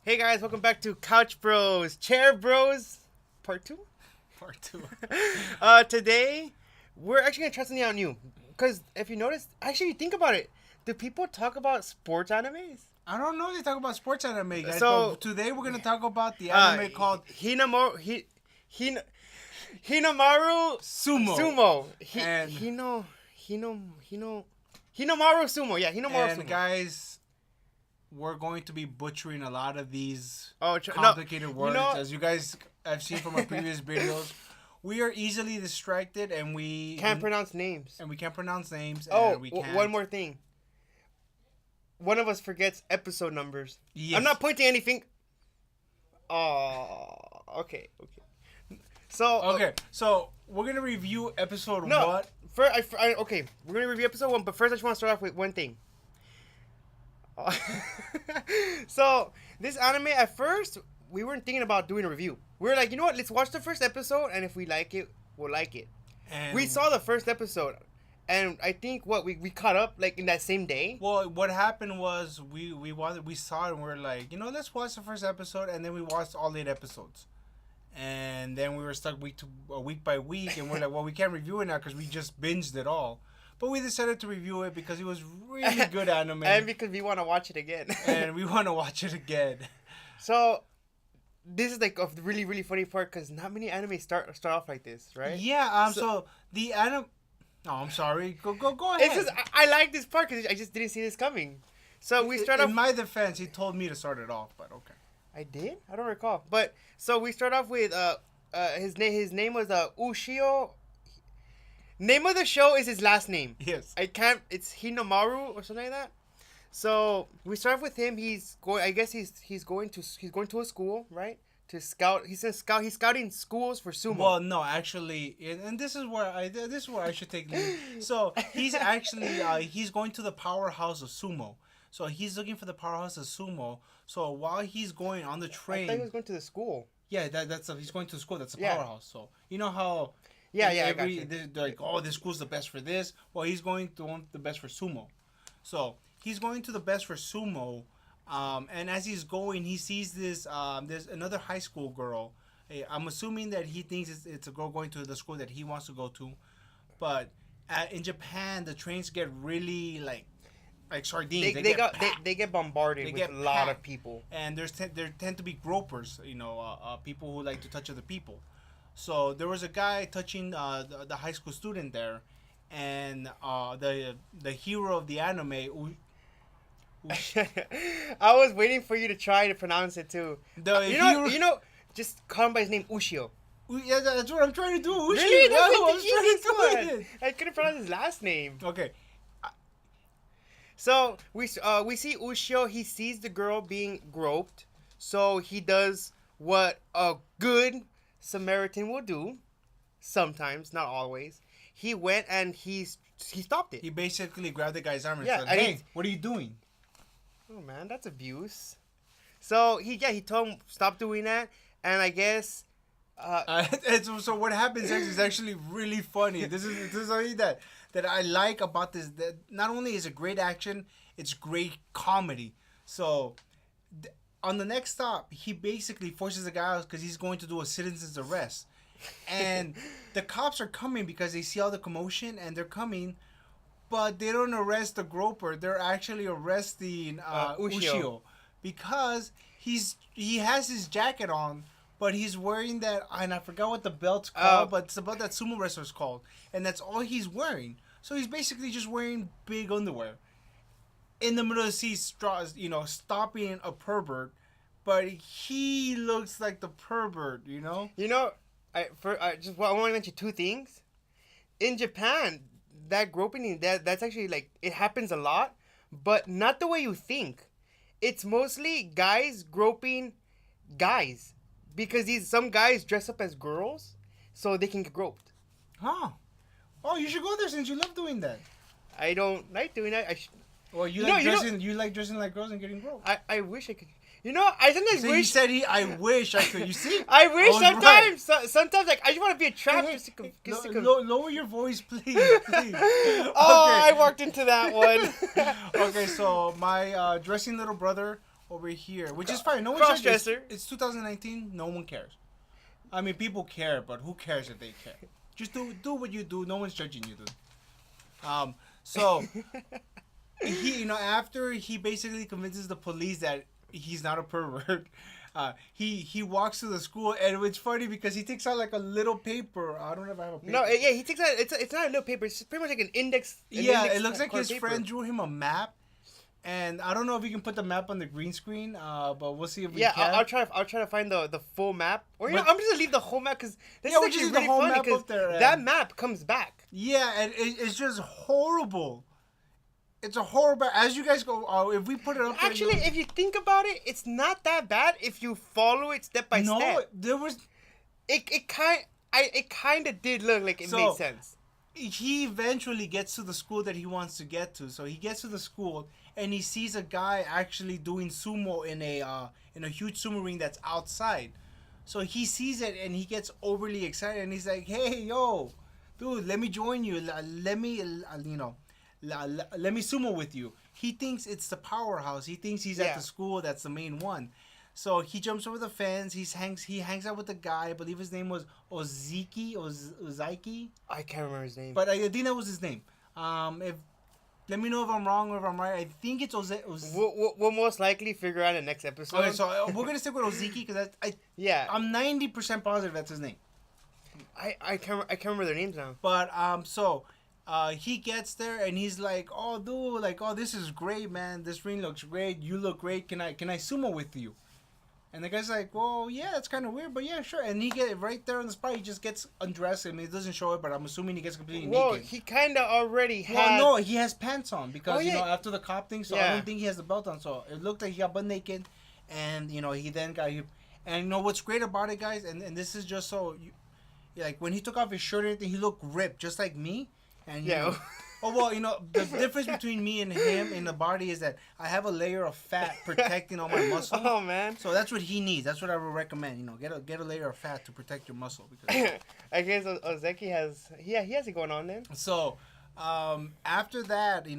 Hey guys, welcome back to Couch Bros, Chair Bros, Part 2? Part 2. Today, we're actually going to try something out new. Because if you notice, actually, think about it. Do people talk about sports animes? I don't know if they talk about sports anime, guys, So, but today we're going to talk about the anime called Hinomaru Sumo. Sumo. And- Hinomaru Sumo. Yeah, Hinomaru And Sumo. guys, we're going to be butchering a lot of these No, complicated words. you know- As you guys have seen from our previous videos, we are easily distracted and we Can't pronounce names. And we can't pronounce names. Oh, and we can't. one more thing. One of us forgets episode numbers. Yes. I'm not pointing anything. Oh, okay. So so we're gonna review episode no, what? okay, we're gonna review episode 1, but first I just want to start off with one thing. So this anime, at first we weren't thinking about doing a review. We were like, you know what? Let's watch the first episode, and if we like it, we'll like it. And We saw the first episode, and I think we caught up like in that same day. Well, what happened was we saw it and we were like, you know, let's watch the first episode, and then we watched all 8 episodes, and then we were stuck week by week, and we're like, well, we can't review it now because we just binged it all, but we decided to review it because it was really good anime, And because we want to watch it again. and we want to watch it again. So this is like a really really funny part because not many anime start off like this, right? Yeah. So the anime. Oh, I'm sorry. Go ahead. It's just I like this part because I just didn't see this coming. So we start off. In my defense, he told me to start it off, but okay. I did? I don't recall. But so we start off with his name was Ushio. Name of the show is his last name. Yes. It's Hinomaru or something like that. So we start off with him. He's going. I guess he's going to a school, right? To scout. He's scouting schools for sumo. Well, no, actually, and this is where I should take lead. So he's actually he's going to the powerhouse of sumo. So he's looking for the powerhouse of sumo. So while he's going on the I train, thought he was going to the school. yeah, he's going to school. That's a Yeah. powerhouse. So you know how Yeah, I got you. they're like, oh, this school's the best for this. Well, he's going to want the best for sumo. So he's going to the best for sumo. And as he's going, he sees this. There's another high school girl. I'm assuming that he thinks it's a girl going to the school that he wants to go to. But in Japan, the trains get really like sardines. They get bombarded They with get a lot of packed. people. And there tend to be gropers. You know, people who like to touch other people. So there was a guy touching the high school student there, and the hero of the anime. I was waiting for you to try to pronounce it too. You know, just call him by his name, Ushio. Yeah, that's what I'm trying to do. Really? That's I like was the trying easiest to do one. it. I couldn't pronounce his last name. Okay. So we see Ushio. He sees the girl being groped, so he does what a good Samaritan will do. Sometimes, not always. He went and he stopped it. He basically grabbed the guy's arm and Yeah, said, and "Hey, what are you doing?" Oh man, that's abuse. So he told him stop doing that, and I guess. So what happens next is actually really funny. This is something that I like about this. That not only is it great action, it's great comedy. So on the next stop, he basically forces the guy out because he's going to do a citizen's arrest, and the cops are coming because they see all the commotion and they're coming. But they don't arrest the groper. They're actually arresting Ushio because he has his jacket on, but he's wearing that, and I forgot what the belt's called, but it's about that sumo wrestler's called, and that's all he's wearing. So he's basically just wearing big underwear in the middle of the sea, stopping a pervert, but he looks like the pervert, you know. You know, I want to mention 2 things. In Japan, that groping, that's actually like, it happens a lot, but not the way you think. It's mostly guys groping guys, because some guys dress up as girls so they can get groped. Huh. Oh, you should go there since you love doing that. I don't like doing that. Well, you like dressing like girls and getting groped. I wish I could. You know, I sometimes So wish. you said I wish I could. You see? I wish was sometimes. right. Sometimes, like, I just want to be a trap. Lower your voice, please. Please. Oh, I walked into that one. Okay, so my dressing little brother over here, which is fine. No one Cross cares. dresser. It's 2019. No one cares. I mean, people care, but who cares if they care? Just do what you do. No one's judging you, dude. So he, after he basically convinces the police that he's not a pervert, he walks to the school, and it's funny because he takes out like a little paper. I don't know if I have a paper. No, yeah, he takes out. It's not a little paper. It's pretty much like an index. Yeah, index it looks like his paper. friend drew him a map, and I don't know if we can put the map on the green screen. But we'll see if we can. I'll try to find the full map, or I'm just gonna leave the whole map because this Yeah, is we'll just actually leave the really whole funny map because up there, that map comes back. Yeah, and it's just horrible. It's a horrible. As you guys go, if we put it up there, Actually, if you think about it, it's not that bad if you follow it step by step. No, there was. It kind of did look like it made sense. He eventually gets to the school that he wants to get to. So he gets to the school and he sees a guy actually doing sumo in a huge sumo ring that's outside. So he sees it and he gets overly excited and he's like, "Hey, yo, dude, let me join you. Let me sumo with you." He thinks it's the powerhouse. He thinks he's at the school that's the main one. So he jumps over the fence. He hangs out with the guy. I believe his name was Ozaiki. I can't remember his name. But I think that was his name. Let me know if I'm wrong or if I'm right. I think it's We'll most likely figure out in the next episode. Okay, so we're gonna stick with Oziki because I'm 90% positive that's his name. I can't remember their names now. But he gets there and he's like, "Oh, dude, like, oh, this is great, man. This ring looks great. You look great. Can I sumo with you?" And the guy's like, "Well, yeah, that's kind of weird, but yeah, sure." And he get right there on the spot. He just gets undressed. I mean, it doesn't show it, but I'm assuming he gets completely naked. Well, he kind of already had. Well, no, he has pants on because after the cop thing, so I Yeah. don't think he has the belt on. So it looked like he got butt naked, and he then got. And what's great about it, guys, and this is just so, like when he took off his shirt and everything, he looked ripped, just like me. And oh well, the difference between me and him in the body is that I have a layer of fat protecting all my muscle. Oh man! So that's what he needs. That's what I would recommend. Get a layer of fat to protect your muscle. Because I guess Ozeki has he has it going on then. So after that, they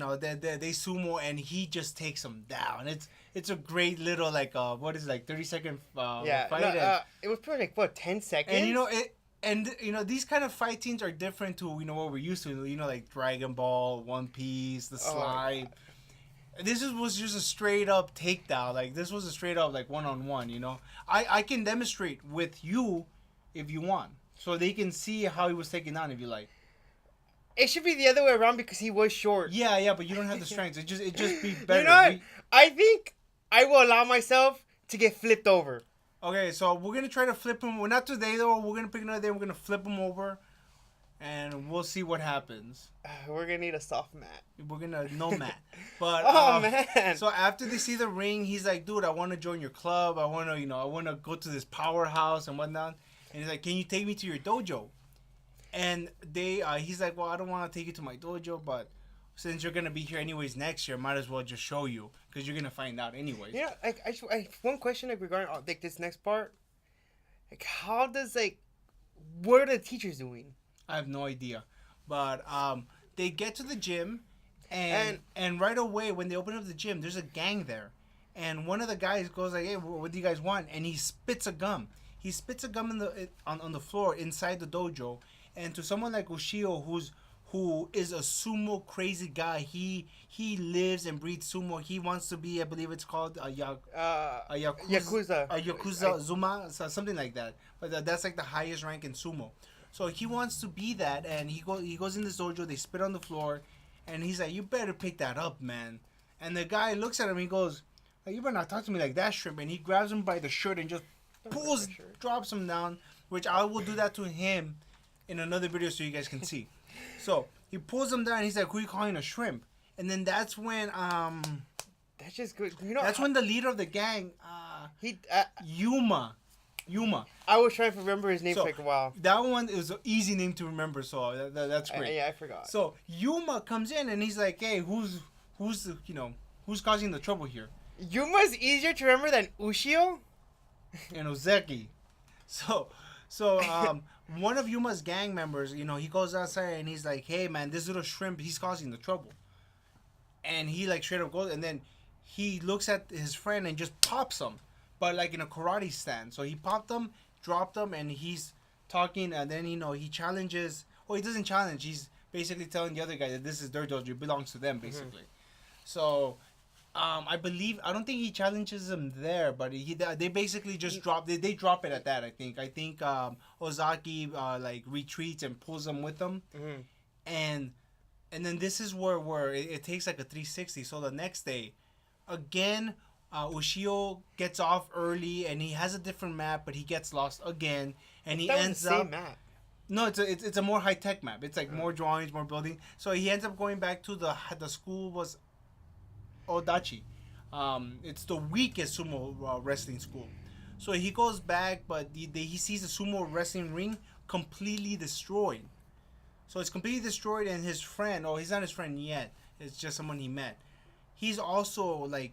sumo and he just takes him down. It's a great little 30-second fight. It was probably 10 seconds. And these kind of fight scenes are different to what we're used to. Like Dragon Ball, One Piece, the slide. This was just a straight up takedown. Like this was a straight up one-on-one. I can demonstrate with you if you want, so they can see how he was taken down if you like. It should be the other way around because he was short. Yeah, but you don't have the strength. It just be better. You know what? I think I will allow myself to get flipped over. Okay, so we're gonna try to flip him. We're not today though. We're gonna pick another day. We're gonna flip him over, and we'll see what happens. We're gonna need a soft mat. We're gonna no mat. But man. So after they see the ring, he's like, "Dude, I want to join your club. I want to go to this powerhouse and whatnot." And he's like, "Can you take me to your dojo?" And he's like, "Well, I don't want to take you to my dojo, but since you're gonna be here anyways next year, might as well just show you because you're gonna find out anyways." Yeah, I one question regarding this next part, how does what are the teachers doing? I have no idea, but they get to the gym, and right away when they open up the gym, there's a gang there, and one of the guys goes like, "Hey, what do you guys want?" And he spits a gum. He spits a gum on the floor inside the dojo, and to someone like Ushio who is a sumo crazy guy. He lives and breathes sumo. He wants to be, I believe it's called a yakuza zuma, something like that. But that's like the highest rank in sumo. So he wants to be that, and he goes in this dojo. They spit on the floor, and he's like, "You better pick that up, man." And the guy looks at him. He goes, "You better not talk to me like that, shrimp." And he grabs him by the shirt and just drops him down. Which I will do that to him in another video so you guys can see. So he pulls him down. He's like, "Who are you calling a shrimp?" And then that's when that's just good. That's when the leader of the gang, Yuma. I was trying to remember his name for a while. That one is an easy name to remember, so that's great. I forgot. So Yuma comes in and he's like, "Hey, who's causing the trouble here?" Yuma's easier to remember than Ushio and Ozeki. So one of Yuma's gang members, he goes outside and he's like, "Hey man, this little shrimp, he's causing the trouble." And he straight up goes, and then he looks at his friend and just pops him, but like in a karate stand. So he popped him, dropped him, and he's talking, and then he challenges. Well, he doesn't challenge. He's basically telling the other guy that this is their dojo, it belongs to them, basically. So, I don't think he challenges him there, but they basically just drop. They drop it at that. I think Ozaki like retreats and pulls him with them, and then this is where it takes like a 360. So the next day, again, Ushio gets off early and he has a different map, but he gets lost again, and he ends up. Same map. No, it's a more high tech map. It's like more drawings, more building. So he ends up going back to the school was Odachi. It's the weakest sumo wrestling school. So he goes back, but he sees the sumo wrestling ring completely destroyed. So it's completely destroyed, and his friend, he's not his friend yet. It's just someone he met. He's also like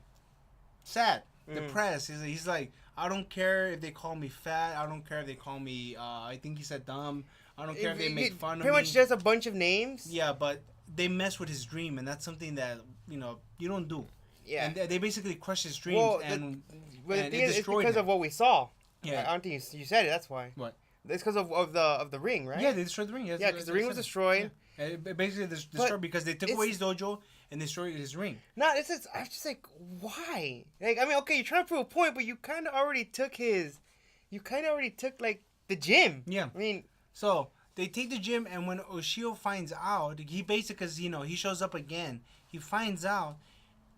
sad, depressed. He's like, I don't care if they call me fat. I don't care if they call me, I think he said dumb. I don't care if they make fun of me. Pretty much just a bunch of names. Yeah, but they mess with his dream, and that's something that, you don't do. Yeah. And they basically crush his dreams, well, the thing is, it's because of what we saw. Yeah. I don't think you said it, that's why. What? It's because of the ring, right? Yeah, they destroyed the ring. Yeah, because the ring was destroyed. Yeah. It basically destroyed because they took away his dojo and destroyed his ring. No, I'm just like, why? Like, I mean, okay, you're trying to prove a point, but you kind of already took like the gym. Yeah. I mean, so they take the gym, and when Ushio finds out, he basically, because he shows up again, he finds out,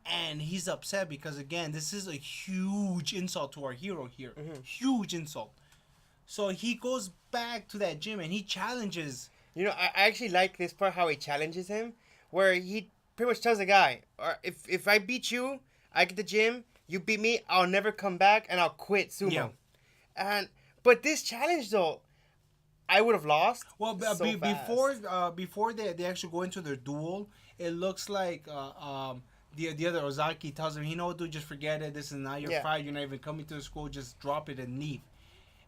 and he's upset because, again, this is a huge insult to our hero here. Huge insult. So he goes back to that gym and he challenges. I actually like this part, how he challenges him, where he pretty much tells the guy, if I beat you, I get the gym, you beat me, I'll never come back and I'll quit sumo. Yeah. But this challenge, though, I would have lost. Well, before they actually go into their duel, it looks like the other Ozaki tells him, dude, just forget it. This is not your fight. You're not even coming to the school. Just drop it and leave.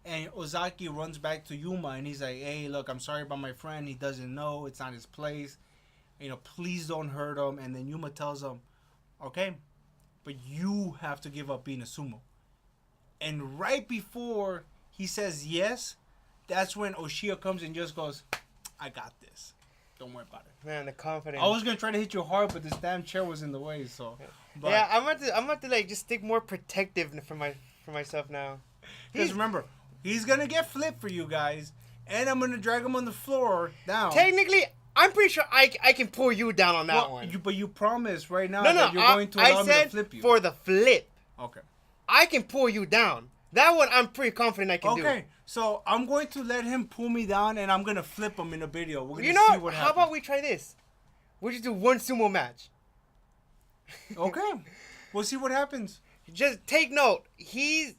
And Ozaki runs back to Yuma and he's like, hey, look, I'm sorry about my friend. He doesn't know. It's not his place. Please don't hurt him. And then Yuma tells him, okay, but you have to give up being a sumo. And right before he says yes, that's when Ushio comes and just goes, I got this. Don't worry about it. Man, the confidence. I was going to try to hit you hard, but this damn chair was in the way, so. But, yeah, I'm about to like just stick more protective for myself now. Because remember, he's going to get flipped for you guys, and I'm going to drag him on the floor down. Technically, I'm pretty sure I can pull you down on that one. But you promised right now that you're going to allow me to flip you. For the flip. Okay. I can pull you down. That one, I'm pretty confident I can do. Okay, so I'm going to let him pull me down, and I'm going to flip him in a video. We're going to see what happens. How about we try this? We'll just do one sumo match. Okay. We'll see what happens. Just take note. His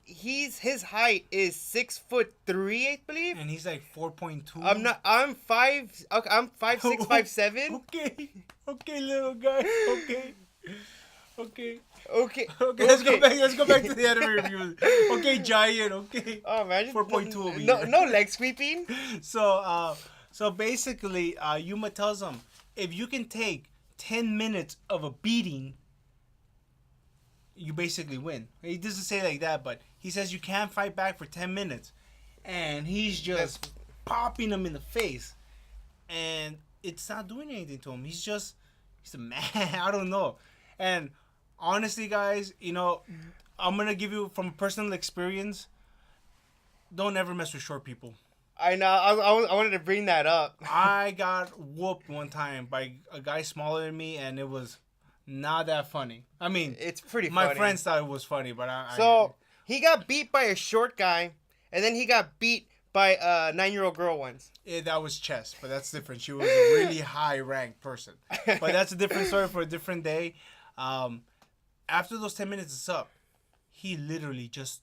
height is 6'3", I believe. And he's like 4.2. I'm 5. Okay, I'm 5'6", 5'7". Okay, little guy. Okay. Let's go back to the anime review. Okay, giant. Okay. Oh man, 4.2 over here. No leg sweeping. So basically, Yuma tells him, if you can take 10 minutes of a beating, you basically win. He doesn't say like that, but he says you can't fight back for 10 minutes, and he's just popping him in the face, and it's not doing anything to him. He's a man. I don't know. And honestly, guys, I'm going to give you from personal experience, don't ever mess with short people. I know. I wanted to bring that up. I got whooped one time by a guy smaller than me, and it was not that funny. I mean, it's pretty funny. My friends thought it was funny, but he got beat by a short guy, and then he got beat by a 9-year-old girl once. Yeah, that was chess, but that's different. She was a really high-ranked person. But that's a different story for a different day. After those 10 minutes is up, he literally just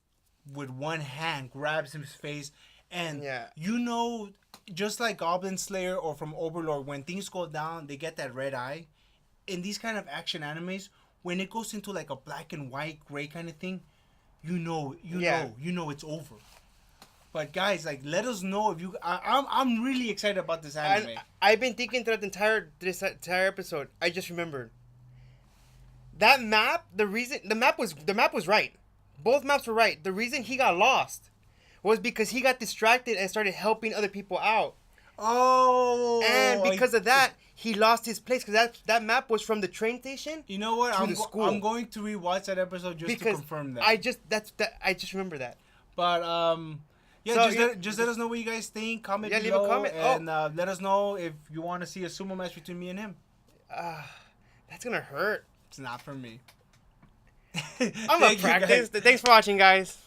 with one hand grabs his face, and just like Goblin Slayer or from Overlord, when things go down, they get that red eye. In these kind of action animes, when it goes into like a black and white, gray kind of thing, you know it's over. But guys, like, let us know if you. I'm really excited about this anime. I've been thinking throughout this entire episode. I just remembered. that map, the map was right. Both maps were right. The reason he got lost was because he got distracted and started helping other people out. Oh. And because of that, he lost his place because that map was from the train station. You know what? To the school. I'm going to rewatch that episode just to confirm that. I just remember that. But yeah, so, just let us know what you guys think. Comment below. Leave a comment. And let us know if you want to see a sumo match between me and him. That's gonna hurt. It's not for me. I'm gonna practice. Thanks for watching, guys.